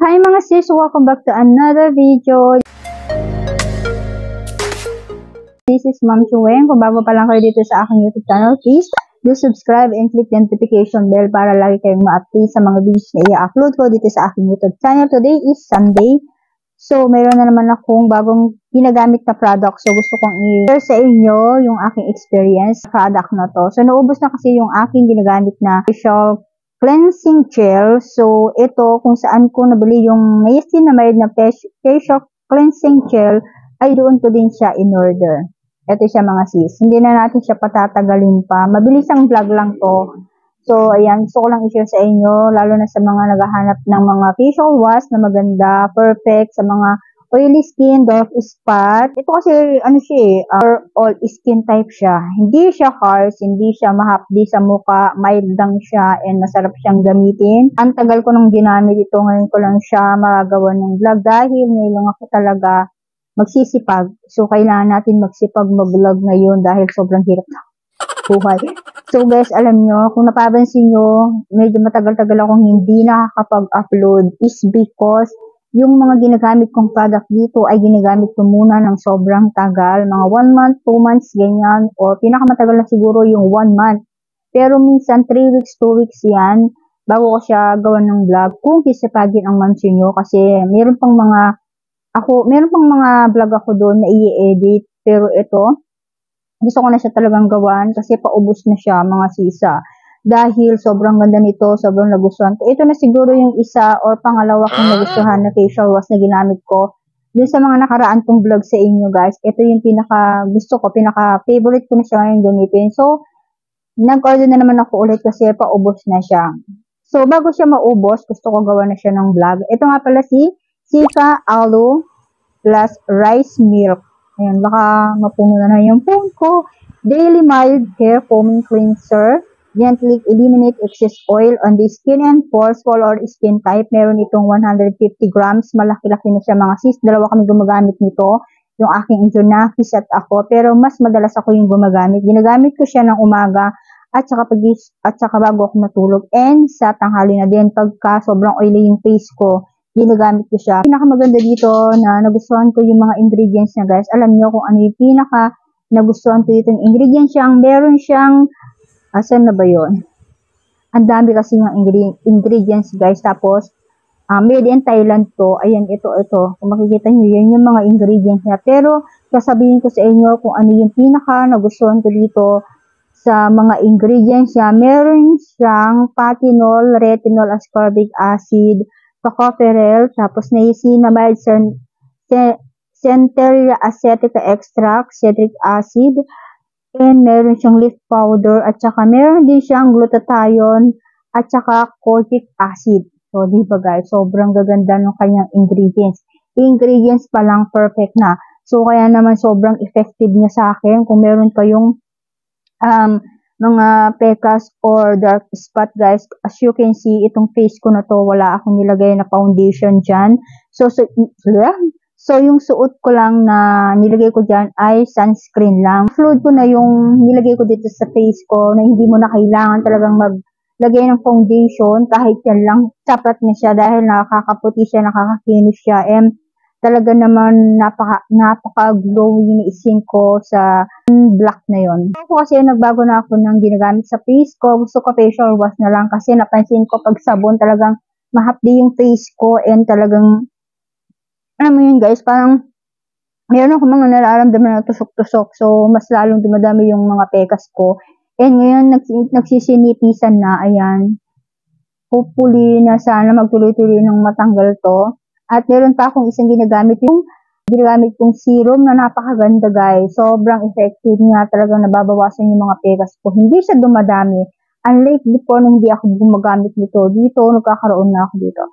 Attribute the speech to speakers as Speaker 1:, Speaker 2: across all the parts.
Speaker 1: Hi mga sis! Welcome back to another video. This is Ma'am Chueng. Kung bago pa lang kayo dito sa aking YouTube channel, please do subscribe and click the notification bell para lagi kayong ma-update sa mga videos na i-upload ko dito sa aking YouTube channel. Today is Sunday. So, mayroon na naman akong bagong ginagamit na product. So, gusto kong i-share sa inyo yung aking experience sa product na to. So, naubos na kasi yung aking ginagamit na facial cleansing gel. So, ito kung saan ko nabili yung niacinamide na facial cleansing gel ay doon ko din siya in-order. Ito siya mga sis. Hindi na natin siya patatagalin pa. Mabilis ang vlog lang to. So, ayan, gusto ko lang i-share sa inyo, lalo na sa mga naghahanap ng mga facial wash na maganda, perfect, sa mga oily skin, dark spot. Ito kasi, ano siya all skin type siya. Hindi siya harsh, hindi siya mahapdi sa mukha, mild lang siya, and masarap siyang gamitin. Ang tagal ko nung ginamit ito, ngayon ko lang siya magagawa ng vlog dahil ngayon ako talaga magsisipag. So, kailangan natin magsipag mag-vlog ngayon dahil sobrang hirap na buhay. So guys, alam nyo, kung napapansin nyo, medyo matagal-tagal akong hindi nakakapag-upload is because yung mga ginagamit kong product dito ay ginagamit ko muna ng sobrang tagal. Mga 1 month, 2 months, ganyan. O pinakamatagal na siguro yung 1 month. Pero minsan 3 weeks, 2 weeks yan bago ko siya gawan ng vlog. Kung sisipagin ang mansion nyo kasi meron pang mga vlog ako doon na i-edit. Pero ito, gusto ko na siya talagang gawan kasi paubos na siya mga sisa. Dahil sobrang ganda nito, sobrang nagustuhan ko. Ito na siguro yung isa or pangalawa kong nagustuhan na facial wash na ginamit ko. Dun sa mga nakaraan kong vlog sa inyo guys, ito yung pinaka gusto ko, pinaka favorite ko na siya ngayon gamitin. So, nag-order na naman ako ulit kasi paubos na siya. So, bago siya maubos, gusto ko gawa na siya ng vlog. Ito nga pala si Cica Aloe plus Rice Milk. Ayan, baka mapuno na yung phone ko. Daily Mild Hair Foaming Cleanser. Gently eliminate excess oil on the skin and pores, color skin type. Meron itong 150 grams. Malaki-laki na siya mga sis. Dalawa kami gumagamit nito. Yung aking Junakis at ako. Pero mas madalas ako yung gumagamit. Ginagamit ko siya ng umaga at saka bago ako matulog. And sa tanghali na din pagka sobrang oily yung face ko, ginagamit ko siya. Pinakamaganda dito na nagustuhan ko yung mga ingredients niya guys. Alam niyo kung ano yung pinaka nagustuhan ko dito yung ingredients siya. Meron siyang, asan na ba yun? Ang dami kasi yung ingredients guys. Tapos, made in Thailand to. Ayan, ito. Kung makikita niyo, yan yung mga ingredients niya. Pero, sasabihin ko sa inyo kung ano yung pinaka nagustuhan ko dito sa mga ingredients niya. Meron siyang patinol, retinol, ascorbic acid, tocopherol, tapos niacinamide, centella acetica extract, citric acid, and meron siyang leaf powder, at saka meron din siyang glutathione, at saka kojic acid. So, di ba guys, sobrang gaganda ng kanyang ingredients. Ingredients pa lang perfect na. So, kaya naman sobrang effective niya sa akin. Kung meron kayong mga pekas or dark spot guys, as you can see, itong face ko na to, wala akong nilagay na foundation dyan. So yung suot ko lang na nilagay ko dyan ay sunscreen lang. Fluid ko na yung nilagay ko dito sa face ko na hindi mo na kailangan talagang maglagay ng foundation, kahit yan lang, sapat na siya dahil nakakaputi siya, nakakakinis siya, and talaga naman napaka-glowing na skin ko sa black na yon. Ako kasi nagbago na ako ng ginagamit sa face ko. Gusto ko facial wash na lang kasi napansin ko pag sabon talagang mahapdi yung face ko, and talagang, alam mo yun guys, parang meron ako mga nararamdaman na tusok-tusok. So, mas lalong dumadami yung mga pekas ko. And ngayon, nagsisinipisan na, ayan. Hopefully na sana magtuloy-tuloy ng matanggal to. At meron pa akong isang ginagamit kong serum na napakaganda guys. Sobrang effective niya. Talagang nababawasan yung mga pekas ko. Hindi siya dumadami. Unlike before nung hindi ako gumagamit nito. Dito, nagkakaroon na ako dito.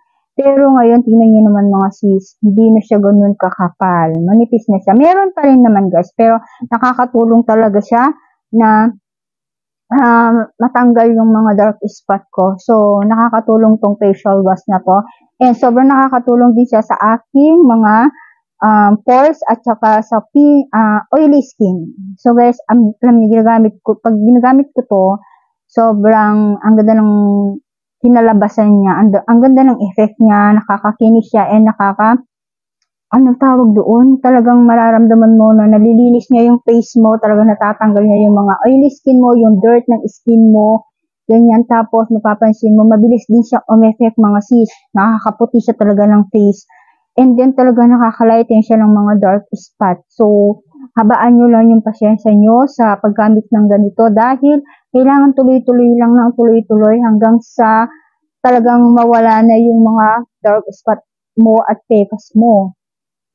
Speaker 1: Pero ngayon, tingnan niyo naman mga sis. Hindi na siya ganun kakapal. Manipis na siya. Meron pa rin naman guys. Pero nakakatulong talaga siya na matanggal yung mga dark spot ko. So, nakakatulong tong facial wash na to. And sobrang nakakatulong din siya sa aking mga pores at saka sa oily skin. So guys, pag ginagamit ko to, sobrang ang ganda ng kinalabasan niya. Ang ganda ng effect niya, nakakakinis siya, and anong tawag doon? Talagang mararamdaman mo na nalilinis niya yung face mo, talagang natatanggal niya yung mga oily skin mo, yung dirt ng skin mo, ganyan. Tapos, mapapansin mo, mabilis din siya umeffect mga sis. Nakakaputi siya talaga ng face. And then, talaga nakakalighten siya ng mga dark spot. So, habaan nyo lang yung pasyensya nyo sa paggamit ng ganito dahil kailangan tuloy-tuloy lang ng tuloy-tuloy hanggang sa talagang mawala na yung mga dark spot mo at pekas mo.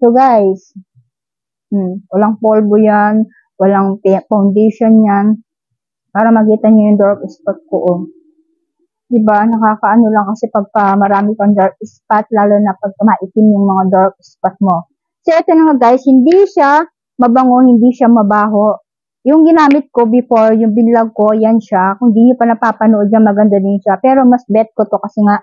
Speaker 1: So guys, walang polvo yan, walang foundation yan, para makita nyo yung dark spot ko. Oh. Diba, nakakaano lang kasi pagka marami kang dark spot, lalo na pagka maitim yung mga dark spot mo. So ito na nga guys, hindi siya mabango, hindi siya mabaho. Yung ginamit ko before, yung binlog ko, yan siya. Kung di nyo pa napapanood yan, maganda din siya. Pero mas bet ko to kasi nga,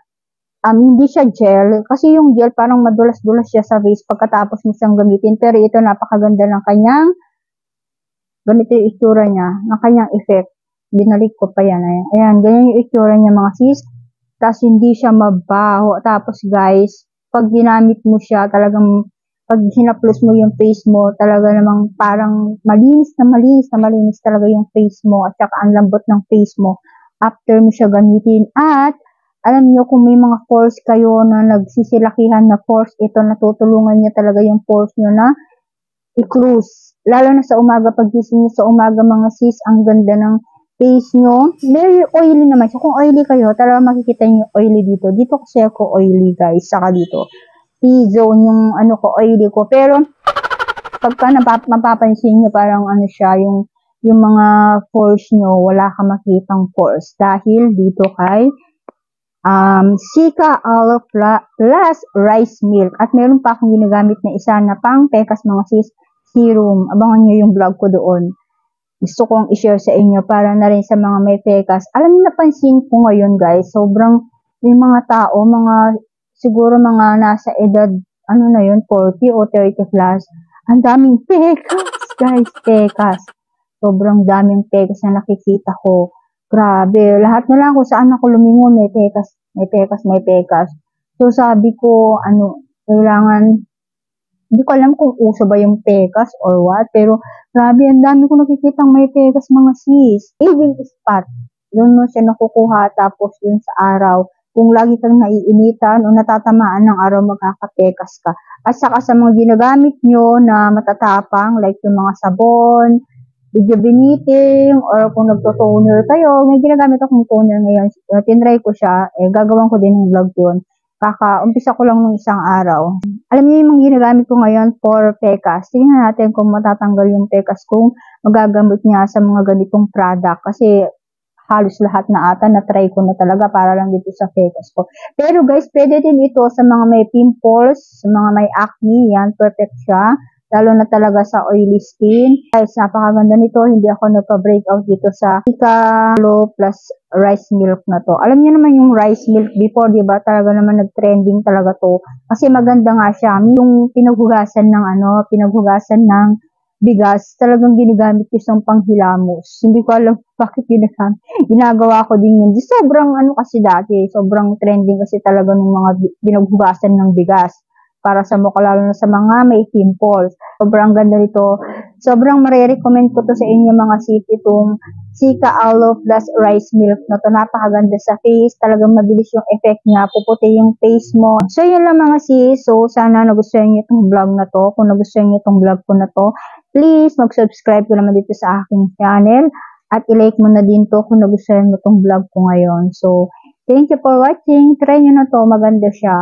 Speaker 1: hindi siya gel. Kasi yung gel parang madulas-dulas siya sa face pagkatapos mo siyang gamitin. Pero ito napakaganda ng kanyang, ganito yung itsura niya, ng kanyang effect. Binalik ko pa yan. Ayan, ganyan yung itsura niya mga sis. Tapos hindi siya mabaho. Tapos guys, pag ginamit mo siya, talagang pag hinaplos mo yung face mo, talaga namang parang malinis talaga yung face mo. At saka ang lambot ng face mo after mo siya gamitin. At alam niyo kung may mga pores kayo na nagsisilakihan na pores, ito natutulungan niya talaga yung pores niyo na i-close. Lalo na sa umaga, pag gising niyo sa umaga mga sis, ang ganda ng face nyo. Very oily naman. So, kung oily kayo, talaga makikita nyo oily dito. Dito kasi ako oily, guys. Saka dito. T-zone yung ano ko, oily ko. Pero, pagka mapapansin nyo, parang ano siya, yung mga pores nyo, wala ka makitang pores. Dahil dito kay Cica Aloe Plus Rice Milk. At meron pa akong ginagamit na isa na pang pekas mga sis, serum. Abangan nyo yung vlog ko doon. Gusto kong i-share sa inyo para na rin sa mga may pekas. Alam niyo, napansin ko ngayon guys, sobrang yung mga tao, siguro mga nasa edad, ano na yun, 40 o 30 plus, ang daming pekas, guys, pekas. Sobrang daming pekas na nakikita ko. Grabe, lahat na lang kung saan ako lumingon, may pekas, may pekas, may pekas. So sabi ko, kailangan, hindi ko alam kung uso ba yung pekas or what, pero grabe, ang dami ko nakikitang may pekas mga sis. Even spot, doon mo siya nakukuha, tapos dun sa araw, kung lagi kang naiinitan o natatamaan ng araw, magkakapekas ka. At saka sa mga ginagamit nyo na matatapang, like yung mga sabon, rejuvenating, or kung nagto-toner kayo, may ginagamit akong toner ngayon, tinry ko siya, gagawin ko din ng vlog yun. Umpisa ko lang ng isang araw. Alam niyo yung mga ginagamit ko ngayon for pekas. Tingnan natin kung matatanggal yung pekas kung magagamit niya sa mga ganitong product. Kasi halos lahat na ata na-try ko na talaga para lang dito sa pekas ko. Pero guys, pwede din ito sa mga may pimples, sa mga may acne. Yan, perfect siya. Lalo na talaga sa oily skin. Guys, napakaganda nito. Hindi ako nagpa-breakout dito sa Cica Aloe Plus Rice Milk na to. Alam niyo naman yung rice milk before, di ba? Talaga naman nag-trending talaga to. Kasi maganda nga siya. Yung pinaghugasan ng bigas, talagang ginagamit ko isang panghilamos. Hindi ko alam bakit ginagawa ko din yun. Sobrang kasi dati, sobrang trending kasi talaga ng mga pinaghugasan ng bigas para sa mukha, lalo na sa mga may pimples. Sobrang ganda nito. Sobrang marirecommend ko to sa inyo mga sis, itong Cica Aloe Plus Rice Milk na to. Napakaganda sa face. Talagang mabilis yung effect niya. Puputi yung face mo. So, yun lang mga sis. So, sana nagustuhan niyo itong vlog na to. Kung nagustuhan niyo itong vlog ko na to, please mag-subscribe ko naman dito sa aking channel. At i-like mo na din to kung nagustuhan mo itong vlog ko ngayon. So, thank you for watching. Try nyo na to. Maganda siya.